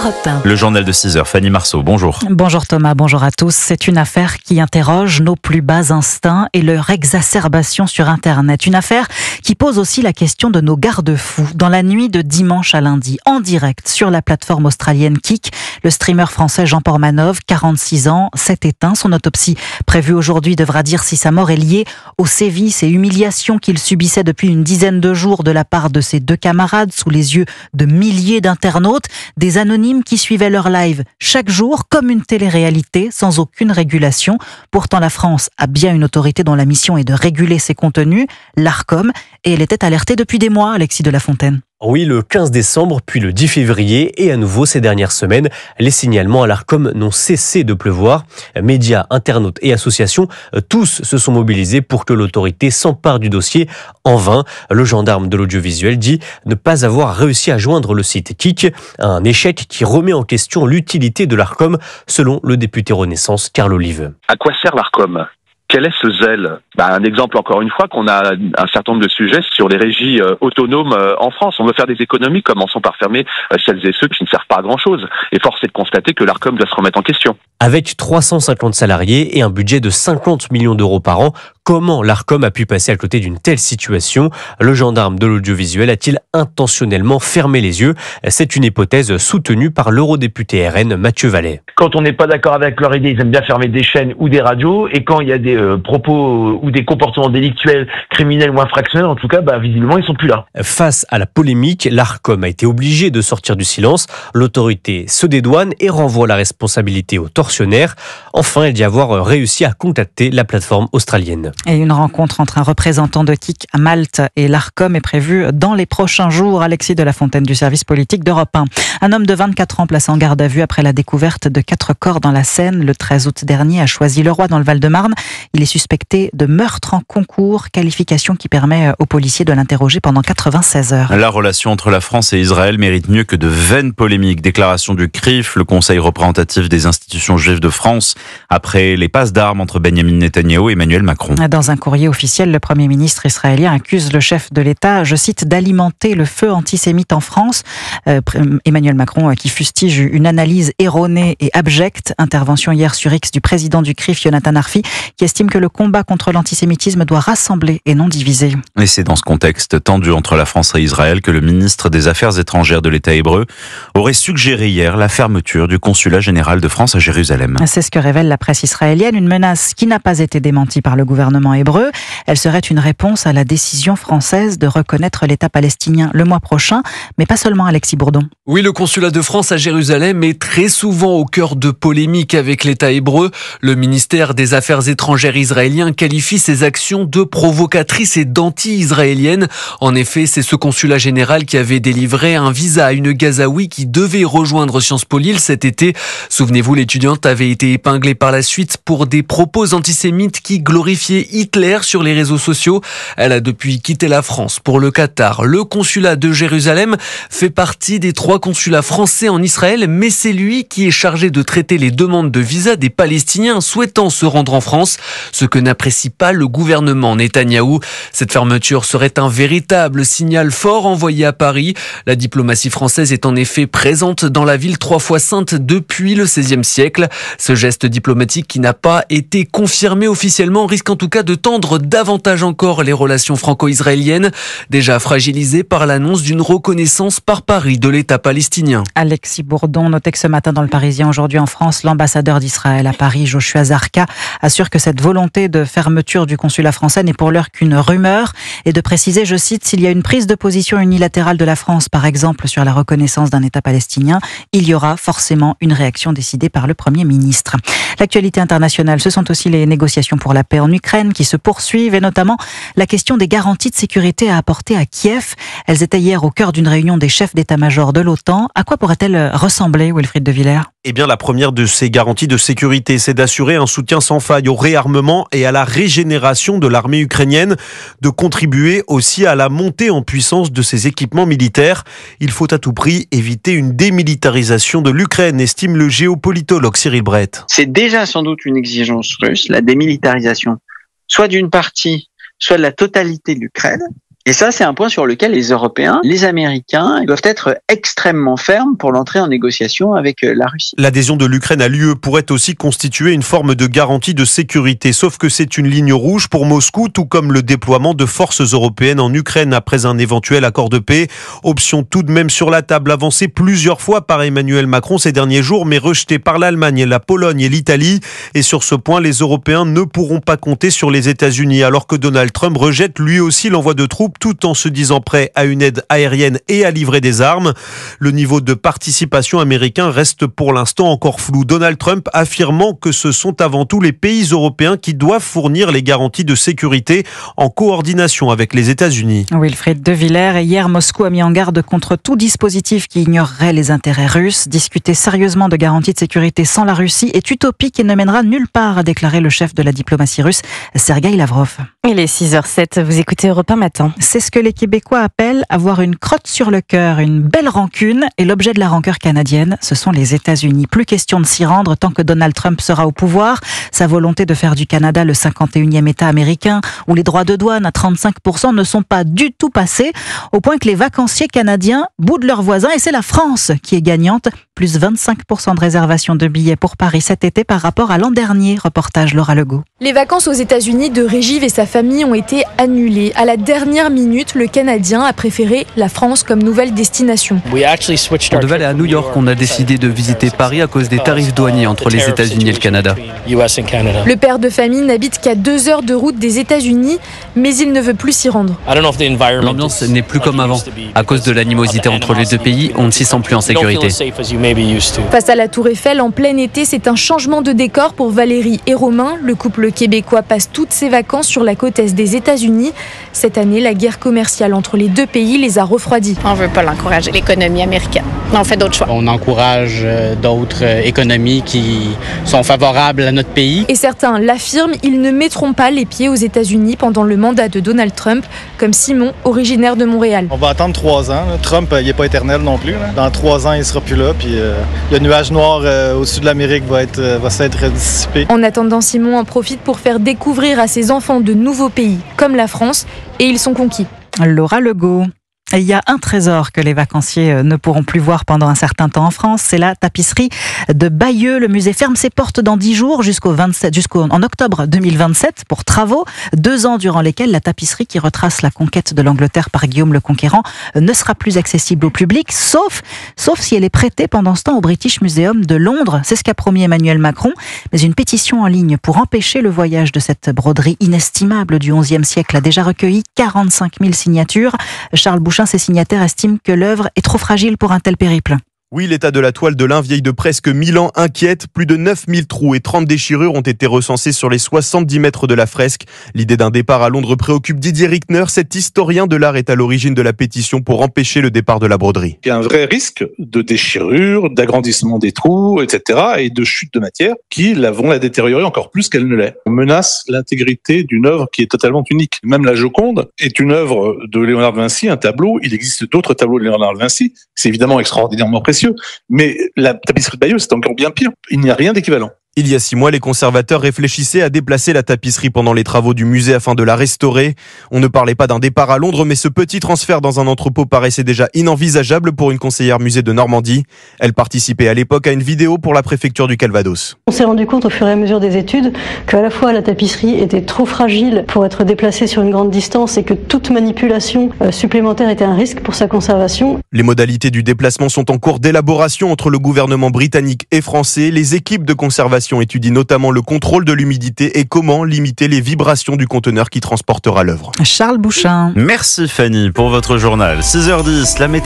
Europe 1. Le journal de 6h, Fanny Marceau, bonjour. Bonjour Thomas, bonjour à tous. C'est une affaire qui interroge nos plus bas instincts et leur exacerbation sur Internet. Une affaire qui pose aussi la question de nos garde-fous. Dans la nuit de dimanche à lundi, en direct sur la plateforme australienne Kik, le streamer français Jean Portmanov, 46 ans, s'est éteint. Son autopsie prévue aujourd'hui devra dire si sa mort est liée aux sévices et humiliations qu'il subissait depuis une dizaine de jours de la part de ses deux camarades sous les yeux de milliers d'internautes, des anonymes qui suivaient leur live chaque jour comme une télé-réalité sans aucune régulation. Pourtant, la France a bien une autorité dont la mission est de réguler ses contenus, l'Arcom, et elle était alertée depuis des mois, Alexis de La Fontaine. Oui, le 15 décembre, puis le 10 février, et à nouveau ces dernières semaines, les signalements à l'Arcom n'ont cessé de pleuvoir. Médias, internautes et associations, tous se sont mobilisés pour que l'autorité s'empare du dossier. En vain, le gendarme de l'audiovisuel dit ne pas avoir réussi à joindre le site Kik, un échec qui remet en question l'utilité de l'Arcom, selon le député Renaissance Carl Olive. À quoi sert l'Arcom ? Quel est ce zèle ? Un exemple, encore une fois, qu'on a un certain nombre de sujets sur les régies autonomes en France. On veut faire des économies, commençons par fermer celles et ceux qui ne servent pas à grand-chose. Et force est de constater que l'Arcom doit se remettre en question. Avec 350 salariés et un budget de 50 millions d'euros par an, comment l'Arcom a pu passer à côté d'une telle situation ? Le gendarme de l'audiovisuel a-t-il intentionnellement fermé les yeux ? C'est une hypothèse soutenue par l'eurodéputé RN Mathieu Vallet. Quand on n'est pas d'accord avec leur idée, ils aiment bien fermer des chaînes ou des radios. Et quand il y a des propos ou des comportements délictuels, criminels ou infractionnels, en tout cas, visiblement, ils sont plus là. Face à la polémique, l'Arcom a été obligé de sortir du silence. L'autorité se dédouane et renvoie la responsabilité aux tortionnaires. Enfin, elle dit avoir réussi à contacter la plateforme australienne. Et une rencontre entre un représentant de Kik à Malte et l'Arcom est prévue dans les prochains jours. Alexis de La Fontaine du service politique d'Europe 1. Un homme de 24 ans placé en garde à vue après la découverte de 4 corps dans la Seine le 13 août dernier à Choisy-le-Roi dans le Val-de-Marne. Il est suspecté de meurtre en concours, qualification qui permet aux policiers de l'interroger pendant 96 heures. La relation entre la France et Israël mérite mieux que de vaines polémiques. Déclaration du CRIF, le Conseil représentatif des institutions juives de France, après les passes d'armes entre Benjamin Netanyahou et Emmanuel Macron. Dans un courrier officiel, le Premier ministre israélien accuse le chef de l'État, je cite, d'alimenter le feu antisémite en France. Emmanuel Macron qui fustige une analyse erronée et abjecte. Intervention hier sur X du président du CRIF, Yonatan Arfi, qui estime que le combat contre l'antisémitisme doit rassembler et non diviser. Et c'est dans ce contexte tendu entre la France et Israël que le ministre des Affaires étrangères de l'État hébreu aurait suggéré hier la fermeture du consulat général de France à Jérusalem. C'est ce que révèle la presse israélienne, une menace qui n'a pas été démentie par le gouvernement hébreu. Elle serait une réponse à la décision française de reconnaître l'État palestinien le mois prochain, mais pas seulement. Alexis Bourdon. Oui, le consulat de France à Jérusalem est très souvent au cœur de polémiques avec l'État hébreu. Le ministère des Affaires étrangères israélien qualifie ces actions de provocatrices et d'anti-israéliennes. En effet, c'est ce consulat général qui avait délivré un visa à une Gazaoui qui devait rejoindre Sciences Po Lille cet été. Souvenez-vous, l'étudiante avait été épinglée par la suite pour des propos antisémites qui glorifiaient Hitler sur les réseaux sociaux. Elle a depuis quitté la France pour le Qatar. Le consulat de Jérusalem fait partie des 3 consulats français en Israël, mais c'est lui qui est chargé de traiter les demandes de visa des Palestiniens souhaitant se rendre en France, ce que n'apprécie pas le gouvernement Netanyahou. Cette fermeture serait un véritable signal fort envoyé à Paris. La diplomatie française est en effet présente dans la ville 3 fois sainte depuis le XVIe siècle. Ce geste diplomatique qui n'a pas été confirmé officiellement risque en tout cas de tendre davantage encore les relations franco-israéliennes, déjà fragilisées par l'annonce d'une reconnaissance par Paris de l'État palestinien. Alexis Bourdon, notait que ce matin dans le Parisien, aujourd'hui en France, l'ambassadeur d'Israël à Paris, Joshua Zarka, assure que cette volonté de fermeture du consulat français n'est pour l'heure qu'une rumeur et de préciser, je cite, s'il y a une prise de position unilatérale de la France, par exemple sur la reconnaissance d'un État palestinien, il y aura forcément une réaction décidée par le Premier ministre. L'actualité internationale, ce sont aussi les négociations pour la paix en Ukraine qui se poursuivent et notamment la question des garanties de sécurité à apporter à Kiev. Elles étaient hier au cœur d'une réunion des chefs d'état-major de l'OTAN. À quoi pourrait-elle ressembler, Wilfried de Villers ? Eh bien, la première de ces garanties de sécurité, c'est d'assurer un soutien sans faille au réarmement et à la régénération de l'armée ukrainienne, de contribuer aussi à la montée en puissance de ses équipements militaires. Il faut à tout prix éviter une démilitarisation de l'Ukraine, estime le géopolitologue Cyril Brett. C'est déjà sans doute une exigence russe, la démilitarisation, soit d'une partie, soit de la totalité de l'Ukraine. Et ça, c'est un point sur lequel les Européens, les Américains doivent être extrêmement fermes pour l'entrée en négociation avec la Russie. L'adhésion de l'Ukraine à l'UE pourrait aussi constituer une forme de garantie de sécurité, sauf que c'est une ligne rouge pour Moscou, tout comme le déploiement de forces européennes en Ukraine après un éventuel accord de paix. Option tout de même sur la table, avancée plusieurs fois par Emmanuel Macron ces derniers jours, mais rejetée par l'Allemagne, la Pologne et l'Italie. Et sur ce point, les Européens ne pourront pas compter sur les États-Unis, alors que Donald Trump rejette lui aussi l'envoi de troupes, tout en se disant prêt à une aide aérienne et à livrer des armes. Le niveau de participation américain reste pour l'instant encore flou. Donald Trump affirmant que ce sont avant tout les pays européens qui doivent fournir les garanties de sécurité en coordination avec les États-Unis. Wilfried De Villers, et hier Moscou a mis en garde contre tout dispositif qui ignorerait les intérêts russes. Discuter sérieusement de garanties de sécurité sans la Russie est utopique et ne mènera nulle part, a déclaré le chef de la diplomatie russe, Sergueï Lavrov. Il est 6h07, vous écoutez Europe 1 Matin. C'est ce que les Québécois appellent avoir une crotte sur le cœur, une belle rancune. Et l'objet de la rancœur canadienne, ce sont les États-Unis. Plus question de s'y rendre tant que Donald Trump sera au pouvoir. Sa volonté de faire du Canada le 51e État américain, où les droits de douane à 35% ne sont pas du tout passés, au point que les vacanciers canadiens boudent leurs voisins. Et c'est la France qui est gagnante. Plus 25% de réservation de billets pour Paris cet été par rapport à l'an dernier. Reportage Laura Legault. Les vacances aux États-Unis de Régiv et sa famille ont été annulées. À la dernière minute, le Canadien a préféré la France comme nouvelle destination. On devait aller à New York, on a décidé de visiter Paris à cause des tarifs douaniers entre les États-Unis et le Canada. Le père de famille n'habite qu'à 2 heures de route des États-Unis, mais il ne veut plus s'y rendre. L'ambiance n'est plus comme avant. À cause de l'animosité entre les deux pays, on ne s'y sent plus en sécurité. Face à la Tour Eiffel, en plein été, c'est un changement de décor pour Valérie et Romain. Le couple québécois passe toutes ses vacances sur la côte est des États-Unis. Cette année, la guerre commerciale entre les deux pays les a refroidis. On ne veut pas l'encourager, l'économie américaine. On fait d'autres choix. On encourage d'autres économies qui sont favorables à notre pays. Et certains l'affirment, ils ne mettront pas les pieds aux États-Unis pendant le mandat de Donald Trump, comme Simon, originaire de Montréal. On va attendre 3 ans. Trump, il n'est pas éternel non plus. Dans 3 ans, il ne sera plus là. Puis le nuage noir au-dessus de l'Amérique va s'être dissipé. En attendant, Simon en profite pour faire découvrir à ses enfants de nouveaux pays, comme la France, et ils sont conquis. Laura Legault. Et il y a un trésor que les vacanciers ne pourront plus voir pendant un certain temps en France, c'est la tapisserie de Bayeux. Le musée ferme ses portes dans 10 jours en octobre 2027 pour travaux. 2 ans durant lesquels la tapisserie qui retrace la conquête de l'Angleterre par Guillaume le Conquérant ne sera plus accessible au public, sauf si elle est prêtée pendant ce temps au British Museum de Londres. C'est ce qu'a promis Emmanuel Macron. Mais une pétition en ligne pour empêcher le voyage de cette broderie inestimable du XIe siècle a déjà recueilli 45 000 signatures. Charles Bouchin, ses signataires estiment que l'œuvre est trop fragile pour un tel périple. Oui, l'état de la toile de lin vieille de presque 1000 ans inquiète. Plus de 9000 trous et 30 déchirures ont été recensés sur les 70 mètres de la fresque. L'idée d'un départ à Londres préoccupe Didier Rickner. Cet historien de l'art est à l'origine de la pétition pour empêcher le départ de la broderie. Il y a un vrai risque de déchirure, d'agrandissement des trous, etc. et de chute de matière qui vont la détériorer encore plus qu'elle ne l'est. On menace l'intégrité d'une œuvre qui est totalement unique. Même la Joconde est une œuvre de Léonard de Vinci, un tableau. Il existe d'autres tableaux de Léonard de Vinci. C'est évidemment extraordinairement précieux. Mais la tapisserie de Bayeux, c'est encore bien pire. Il n'y a rien d'équivalent. Il y a 6 mois, les conservateurs réfléchissaient à déplacer la tapisserie pendant les travaux du musée afin de la restaurer. On ne parlait pas d'un départ à Londres, mais ce petit transfert dans un entrepôt paraissait déjà inenvisageable pour une conseillère musée de Normandie. Elle participait à l'époque à une vidéo pour la préfecture du Calvados. On s'est rendu compte au fur et à mesure des études qu'à la fois la tapisserie était trop fragile pour être déplacée sur une grande distance et que toute manipulation supplémentaire était un risque pour sa conservation. Les modalités du déplacement sont en cours d'élaboration entre le gouvernement britannique et français. Les équipes de conservation étudie notamment le contrôle de l'humidité et comment limiter les vibrations du conteneur qui transportera l'œuvre. Charles Bouchin. Merci Fanny pour votre journal. 6h10, la météo.